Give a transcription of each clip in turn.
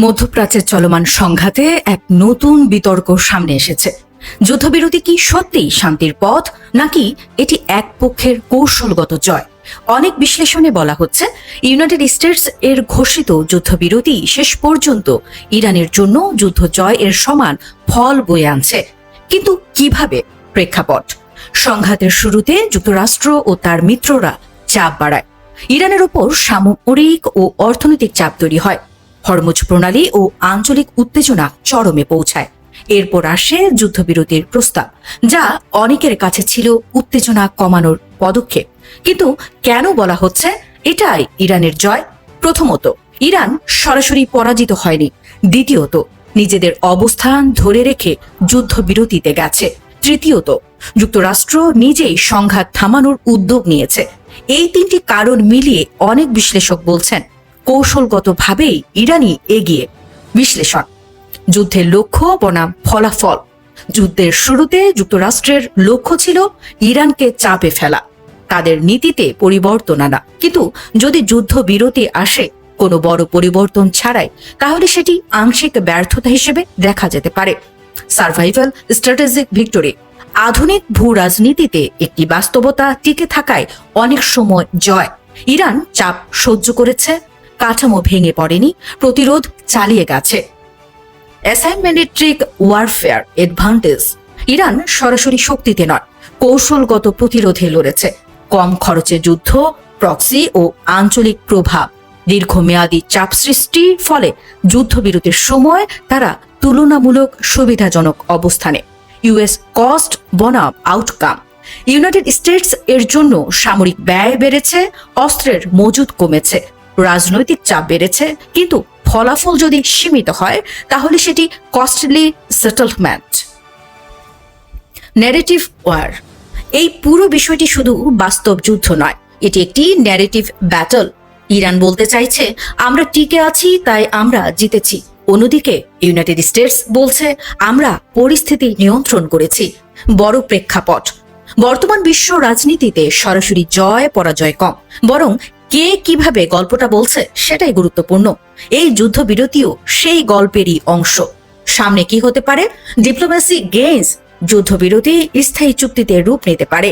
মধ্যপ্রাচ্যের চলমান সংঘাতে এক নতুন বিতর্ক সামনে এসেছে। যুদ্ধবিরতি কি সত্যিই শান্তির পথ, নাকি এটি এক পক্ষের কৌশলগত জয়? অনেক বিশ্লেষণে বলা হচ্ছে ইউনাইটেড স্টেটস এর ঘোষিত যুদ্ধবিরতি শেষ পর্যন্ত ইরানের জন্য যুদ্ধ জয় এর সমান ফল বয়ে আনছে। কিন্তু কিভাবে? প্রেক্ষাপট: সংঘাতের শুরুতে যুক্তরাষ্ট্র ও তার মিত্ররা চাপ বাড়ায়। ইরানের উপর সামরিক ও অর্থনৈতিক চাপ তৈরি হয়। হরমুজ প্রণালী ও আঞ্চলিক উত্তেজনা চরমে পৌঁছায়। এরপর আসে যুদ্ধবিরতির প্রস্তাব, যা অনেকের কাছে ছিল উত্তেজনা কমানোর পদক্ষেপ। কিন্তু কেন বলা হচ্ছে এটাই ইরানের জয়? প্রথমত, ইরান সরাসরি পরাজিত হয়নি। দ্বিতীয়ত, নিজেদের অবস্থান ধরে রেখে যুদ্ধবিরতিতে গেছে। তৃতীয়ত, যুক্তরাষ্ট্র নিজেই সংঘাত থামানোর উদ্যোগ নিয়েছে। এই তিনটি কারণ মিলিয়ে অনেক বিশ্লেষক বলছেন কৌশলগতভাবেই ইরানই এগিয়ে। বিশ্লেষণ: যুদ্ধের লক্ষ্য বনাম ফলাফল। যুদ্ধের শুরুতে যুক্তরাষ্ট্রের লক্ষ্য ছিল ইরানকে চাপে ফেলা, তাদের নীতিতে পরিবর্তন আনা। কিন্তু যদি যুদ্ধবিরতি আসে কোনো বড় পরিবর্তন ছাড়াই, তাহলে সেটি আংশিক ব্যর্থতা হিসেবে দেখা যেতে পারে। সার্ভাইভাল স্ট্র্যাটেজিক ভিক্টরি: আধুনিক ভূ রাজনীতিতে একটি বাস্তবতা টিকে থাকায় অনেক সময় জয়। ইরান চাপ সহ্য করেছে, কাঠামো ভেঙে পড়েনি, প্রতিরোধ চালিয়ে গেছে। অ্যাসাইমেট্রিক ওয়ারফেয়ার অ্যাডভান্টেজ: ইরান সরাসরি শক্তিতে নয়, কৌশলগত প্রতিরোধে লড়েছে। কম খরচে যুদ্ধ, প্রক্সি ও আঞ্চলিক প্রভাব, দীর্ঘমেয়াদী চাপ সৃষ্টির ফলে যুদ্ধবিরতির সময় তারা তুলনামূলক সুবিধাজনক অবস্থানে। ইউএস কস্ট বনাম আউটকাম: ইউনাইটেড স্টেটস এর জন্য সামরিক ব্যয় বেড়েছে, অস্ত্রের মজুদ কমেছে, রাজনৈতিক চাপ বেড়েছে। কিন্তু ফলাফল যদি সীমিত হয়, তাহলে সেটি কস্টলি সেটেলমেন্ট। ন্যারেটিভ ওয়ার: এই পুরো বিষয়টি শুধু বাস্তব যুদ্ধ নয়, এটি একটি ন্যারেটিভ ব্যাটল। ইরান বলতে চাইছে আমরা টিকে আছি, তাই আমরা জিতেছি। অন্যদিকে ইউনাইটেড স্টেটস বলছে আমরা পরিস্থিতি নিয়ন্ত্রণ করেছি। বড় প্রেক্ষাপট: বর্তমান বিশ্ব রাজনীতিতে সরাসরি জয় পরাজয় কম, বরং কে কিভাবে গল্পটা বলছে সেটাই গুরুত্বপূর্ণ। এই যুদ্ধবিরতিও সেই গল্পেরই অংশ। সামনে কি হতে পারে? ডিপ্লোম্যাসি গেমস: যুদ্ধবিরতি স্থায়ী চুক্তিতে রূপ নিতে পারে।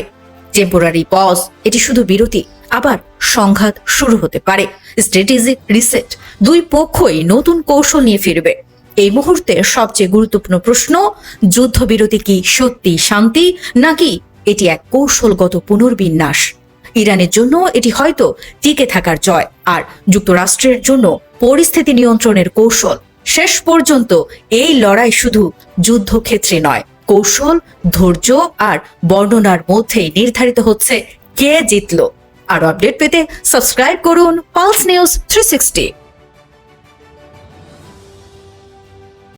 টেম্পোরারি পজ: এটি শুধু বিরতি, আবার সংঘাত শুরু হতে পারে। স্ট্র্যাটেজিক রিসেট: দুই পক্ষই নতুন কৌশল নিয়ে ফিরবে। এই মুহূর্তে সবচেয়ে গুরুত্বপূর্ণ প্রশ্ন, যুদ্ধবিরতি কি সত্যি শান্তি, নাকি এটি এক কৌশলগত পুনর্বিন্যাস? ইরানের জন্য এটি হয়তো টিকে থাকার জয়, আর যুক্তরাষ্ট্রের জন্য পরিস্থিতি নিয়ন্ত্রণের কৌশল। শেষ পর্যন্ত এই লড়াই শুধু যুদ্ধক্ষেত্রে নয়, কৌশল, ধৈর্য আর বর্ণনার মধ্যেই নির্ধারিত হচ্ছে কে জিতল। আরো আপডেট পেতে সাবস্ক্রাইব করুন পালস নিউজ 360।